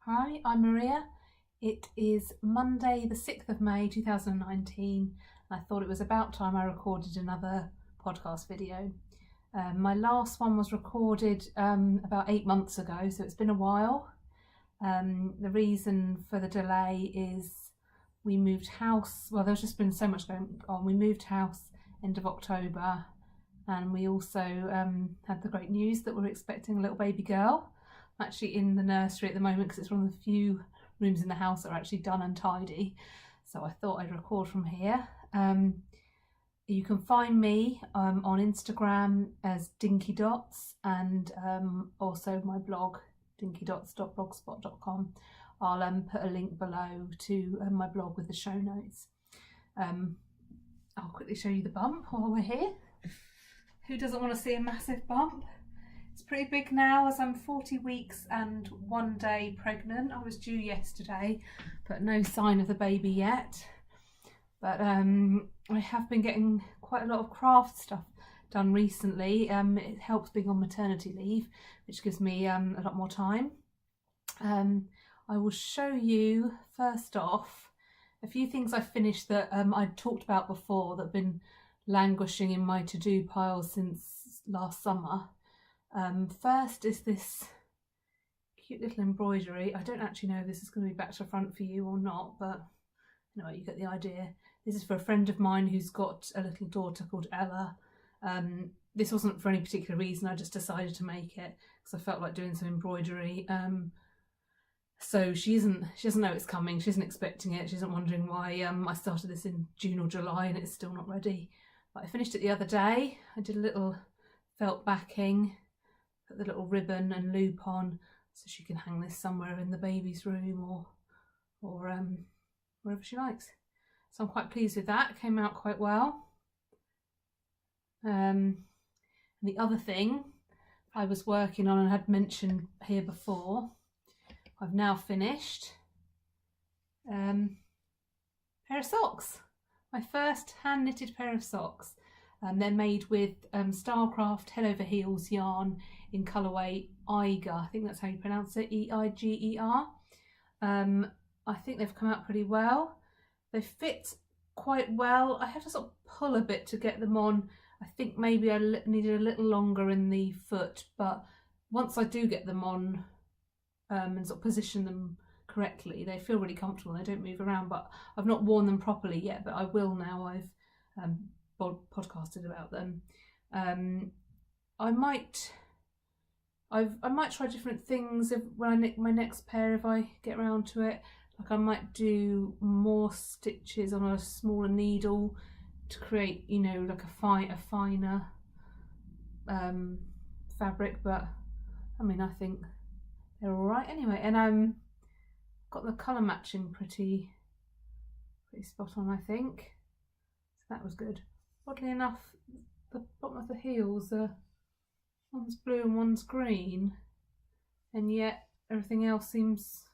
Hi, I'm Maria. It is Monday the 6th of May 2019. I thought it was about time I recorded another podcast video. My last one was recorded about 8 months ago, so it's been a while. The reason for the delay is we moved house. Well, there's just been so much going on. We moved house end of October, and we also had the great news that we're expecting a little baby girl. I'm actually in the nursery at the moment because it's one of the few rooms in the house that are actually done and tidy. So I thought I'd record from here. You can find me on Instagram as Dinki Dots, and also my blog dinkidots.blogspot.com. I'll put a link below to my blog with the show notes. I'll quickly show you the bump while we're here. Who doesn't want to see a massive bump? It's pretty big now, as I'm 40 weeks and 1 day pregnant. I was due yesterday, but no sign of the baby yet. But I have been getting quite a lot of craft stuff done recently. It helps being on maternity leave, which gives me a lot more time. I will show you, first off, a few things I finished that I'd talked about before that have been languishing in my to-do pile since last summer. First is this cute little embroidery. I don't actually know if this is going to be back to front for you or not, but anyway, you get the idea. This is for a friend of mine who's got a little daughter called Ella. This wasn't for any particular reason, I just decided to make it because I felt like doing some embroidery. So she doesn't know it's coming, she isn't expecting it, she isn't wondering why I started this in June or July and it's still not ready. But I finished it the other day. I did a little felt backing, put the little ribbon and loop on so she can hang this somewhere in the baby's room or wherever she likes. So I'm quite pleased with that. It came out quite well. And the other thing I was working on and had mentioned here before, I've now finished pair of socks. My first hand knitted pair of socks. They're made with Stylecraft Head Over Heels yarn in colourway Eiger. I think that's how you pronounce it, E-I-G-E-R. I think they've come out pretty well. They fit quite well. I have to sort of pull a bit to get them on. I think maybe I needed a little longer in the foot, but once I do get them on and sort of position them correctly, they feel really comfortable. They don't move around, but I've not worn them properly yet, but I will now. I've podcasted about them. I might try different things when I knit my next pair, if I get around to it. Like I might do more stitches on a smaller needle to create, you know, like a finer fabric. But I mean, I think they're all right anyway. And got the colour matching pretty spot on, I think. So that was good. Oddly enough, the bottom of the heels are, one's blue and one's green, and yet everything else seems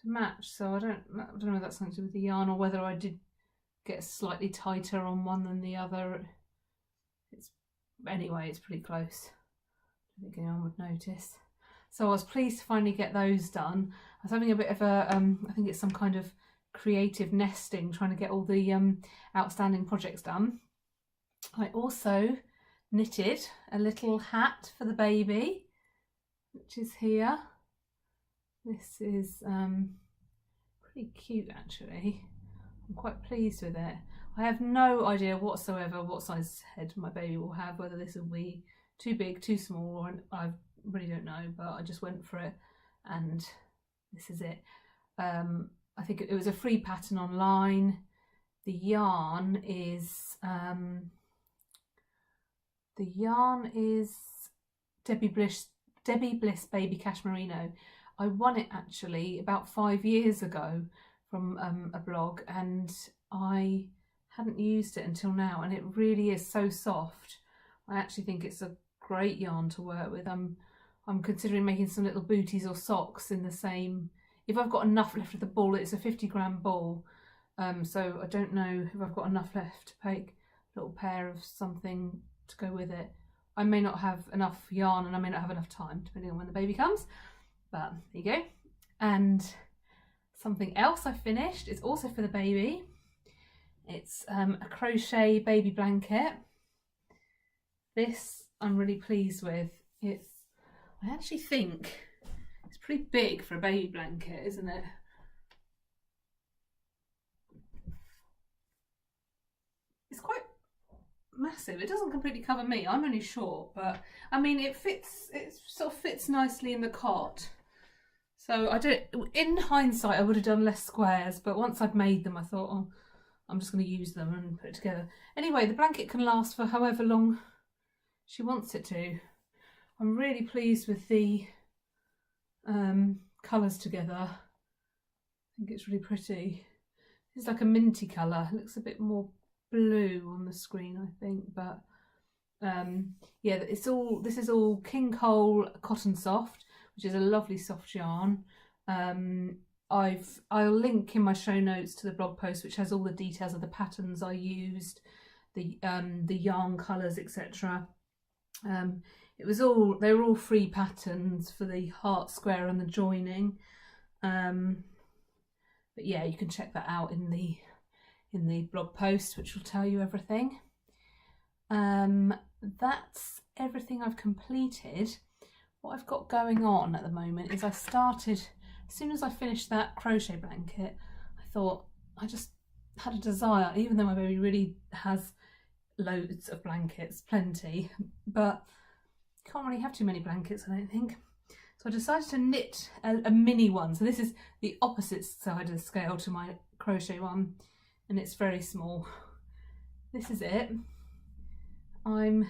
to match. So I don't know if that's something to do with the yarn or whether I did get slightly tighter on one than the other. Anyway, it's pretty close. I don't think anyone would notice. So I was pleased to finally get those done. I was having a bit of a, I think it's some kind of creative nesting, trying to get all the outstanding projects done. I also knitted a little hat for the baby, which is here. This is pretty cute actually. I'm quite pleased with it. I have no idea whatsoever what size head my baby will have, whether this will be too big, too small, or I really don't know, but I just went for it and this is it. I think it was a free pattern online. The yarn is Debbie Bliss Baby Cashmerino. I won it actually about 5 years ago from a blog, and I hadn't used it until now, and it really is so soft. I actually think it's a great yarn to work with. I'm considering making some little booties or socks in the same. If I've got enough left of the ball, it's a 50-gram ball, so I don't know if I've got enough left to make a little pair of something to go with it. I may not have enough yarn and I may not have enough time, depending on when the baby comes, but there you go. And something else I finished, it's also for the baby. It's a crochet baby blanket. This I'm really pleased with. I actually think it's pretty big for a baby blanket, isn't it? It's quite massive. It doesn't completely cover me. I'm only short, but I mean it sort of fits nicely in the cot. So in hindsight I would have done less squares, but once I'd made them I thought, oh, I'm just going to use them and put it together. Anyway, the blanket can last for however long she wants it to. I'm really pleased with the colours together. I think it's really pretty. It's like a minty colour. It looks a bit more blue on the screen, I think, but yeah, this is all King Cole Cotton Soft, which is a lovely soft yarn. I'll link in my show notes to the blog post, which has all the details of the patterns I used, the yarn colours, etc. They were all free patterns for the heart square and the joining. But yeah, you can check that out in the blog post, which will tell you everything. That's everything I've completed. What I've got going on at the moment is as soon as I finished that crochet blanket, I thought I just had a desire, even though my baby really has loads of blankets, plenty, but you can't really have too many blankets, I don't think. So I decided to knit a mini one. So this is the opposite side of the scale to my crochet one, and it's very small. This is it. I'm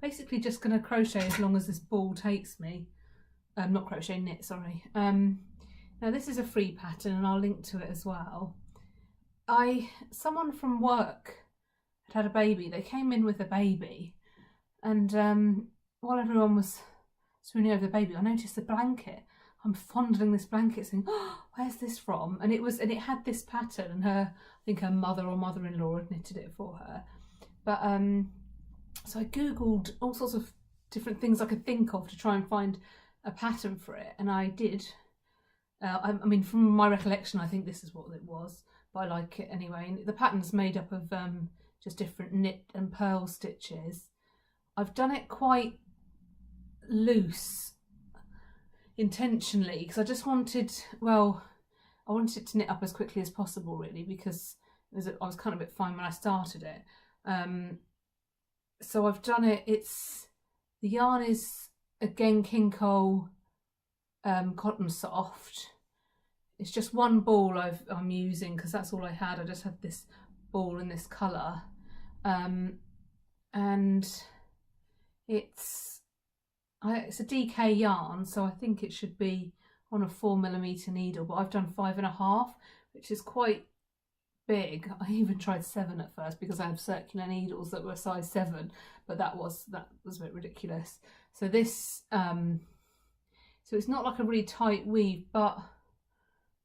basically just going to crochet as long as this ball takes me. Not crochet, knit, sorry. Now this is a free pattern and I'll link to it as well. Someone from work had a baby. They came in with a baby, and while everyone was swooning over the baby, I noticed the blanket. I'm fondling this blanket saying, oh, where's this from? And it had this pattern, and I think her mother or mother-in-law had knitted it for her. But so I googled all sorts of different things I could think of to try and find a pattern for it, and I did. I mean, from my recollection, I think this is what it was, but I like it anyway. And the pattern's made up of just different knit and purl stitches. I've done it quite loose intentionally because I just wanted, I wanted it to knit up as quickly as possible, really, because I was kind of a bit fine when I started it. So I've done it. The yarn is again King Cole Cotton Soft. It's just one ball I'm using because that's all I had. I just had this ball in this colour, and it's a DK yarn, so I think it should be on a 4mm needle, but I've done 5.5, which is quite big. I even tried 7 at first because I have circular needles that were size 7, but that was a bit ridiculous. So this so it's not like a really tight weave, but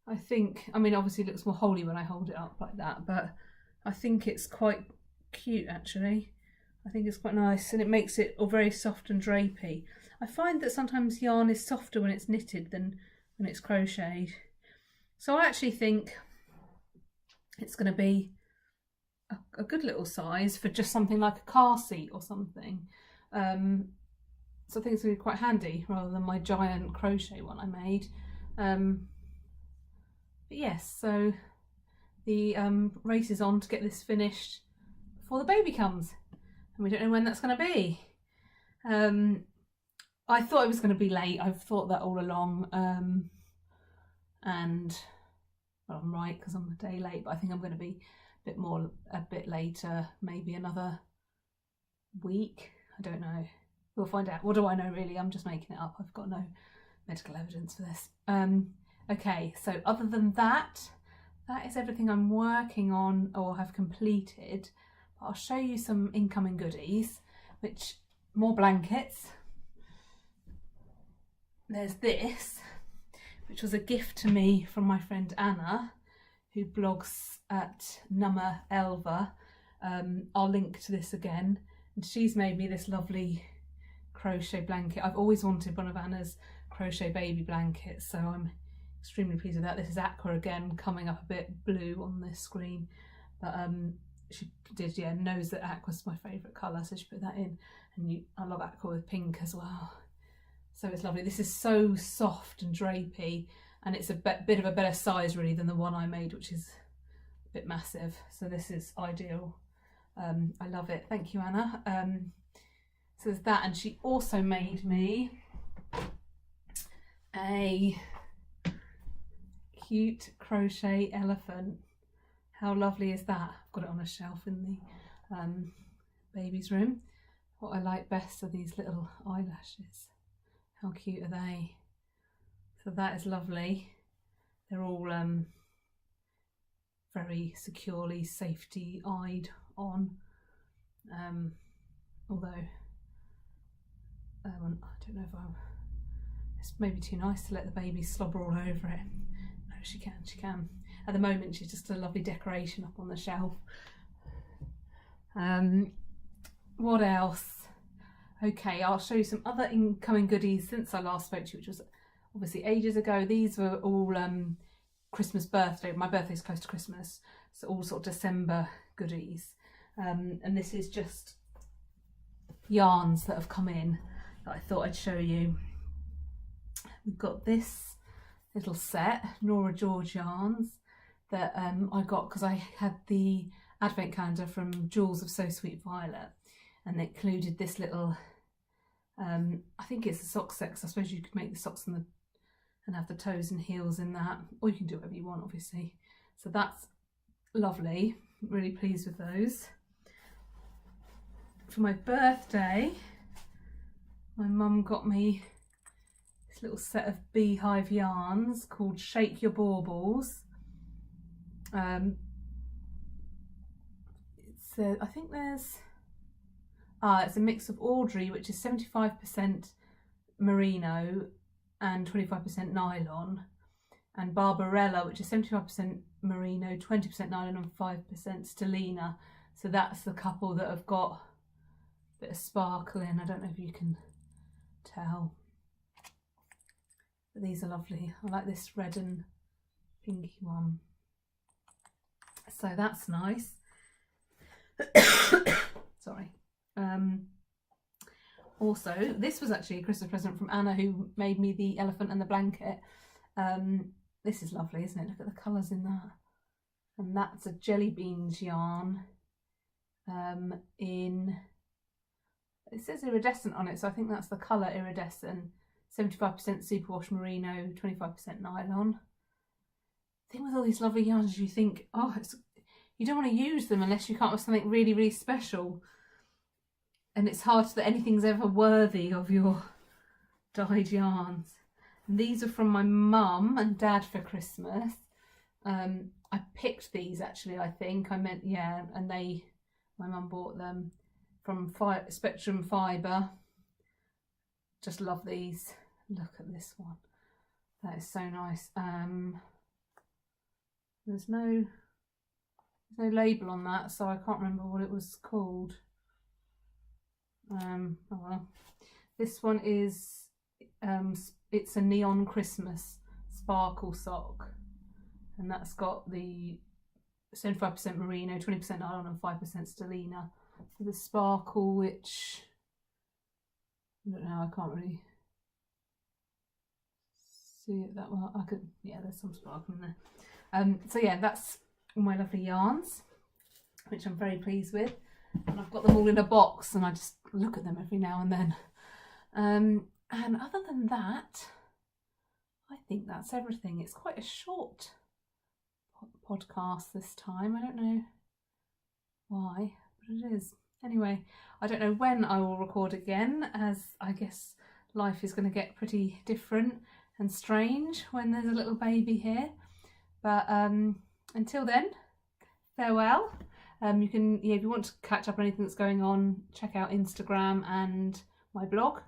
I think, I mean, obviously it looks more holy when I hold it up like that, but I think it's quite cute actually. I think it's quite nice, and it makes it all very soft and drapey. I find that sometimes yarn is softer when it's knitted than when it's crocheted. So I actually think it's going to be a good little size for just something like a car seat or something. So I think it's going to be quite handy rather than my giant crochet one I made. But yes, so the race is on to get this finished before the baby comes. And we don't know when that's going to be. I thought it was going to be late. I've thought that all along. And well, I'm right because I'm a day late, but I think I'm going to be a bit later, maybe another week. I don't know. We'll find out. What do I know, really? I'm just making it up. I've got no medical evidence for this. Okay, so other than that, that is everything I'm working on or have completed. But I'll show you some incoming goodies, which more blankets. There's this, which was a gift to me from my friend Anna, who blogs at Nummer Elva. I'll link to this again. And she's made me this lovely crochet blanket. I've always wanted one of Anna's crochet baby blankets, so I'm extremely pleased with that. This is Aqua again, coming up a bit blue on this screen, but she did, yeah, knows that Aqua's my favourite colour, so she put that in. And I love Aqua with pink as well, so it's lovely. This is so soft and drapey, and it's a bit of a better size really than the one I made, which is a bit massive, so this is ideal. I love it. Thank you, Anna. So there's that, and she also made me a cute crochet elephant. How lovely is that? I've got it on a shelf in the baby's room. What I like best are these little eyelashes. How cute are they? So that is lovely. They're all very securely safety-eyed on, although I don't know if it's maybe too nice to let the baby slobber all over it. No, she can. At the moment she's just a lovely decoration up on the shelf. What else? Okay, I'll show you some other incoming goodies since I last spoke to you, which was obviously ages ago. These were all Christmas birthday. My birthday's close to Christmas, so all sort of December goodies. And this is just yarns that have come in that I thought I'd show you. We've got this little set, Nora George yarns, that I got because I had the advent calendar from Jewels of So Sweet Violet, and it included this little, I think it's a sock set, because I suppose you could make the socks and have the toes and heels in that, or you can do whatever you want obviously. So that's lovely, really pleased with those. For my birthday, my mum got me this little set of beehive yarns called Shake Your Baubles. I think there's it's a mix of Audrey, which is 75% merino and 25% nylon, and Barbarella, which is 75% merino, 20% nylon and 5% stellina. So that's the couple that have got a bit of sparkle in. I don't know if you can tell, but these are lovely. I like this red and pinky one, so that's nice. Sorry. Also, this was actually a Christmas present from Anna, who made me the elephant and the blanket. This is lovely, isn't it? Look at the colours in that. And that's a jelly beans yarn in, it says iridescent on it, so I think that's the colour iridescent. 75% superwash merino, 25% nylon. The thing with all these lovely yarns is you think, oh, you don't want to use them unless you come up with something really, really special. And it's hard that anything's ever worthy of your dyed yarns. And these are from my mum and dad for Christmas. I picked these actually, I think. And my mum bought them from Spectrum Fibre. Just love these. Look at this one. That is so nice. There's no label on that, so I can't remember what it was called. Oh well. This one is it's a neon Christmas sparkle sock, and that's got the 75% merino, 20% nylon and 5% stellina. So the sparkle, which I don't know, I can't really see it that well. I could, yeah, there's some sparkle in there. So yeah, that's all my lovely yarns, which I'm very pleased with, and I've got them all in a box and I just look at them every now and then. And other than that, I think that's everything. It's quite a short podcast this time. I don't know why, but it is. Anyway, I don't know when I will record again, as I guess life is going to get pretty different and strange when there's a little baby here. But until then, farewell. You can, if you want to catch up on anything that's going on, check out Instagram and my blog.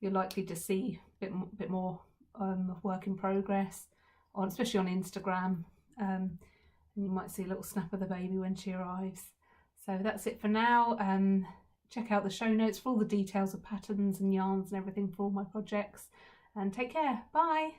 You're likely to see a bit more of work in progress, especially on Instagram. And you might see a little snap of the baby when she arrives. So that's it for now. Check out the show notes for all the details of patterns and yarns and everything for all my projects. And take care. Bye.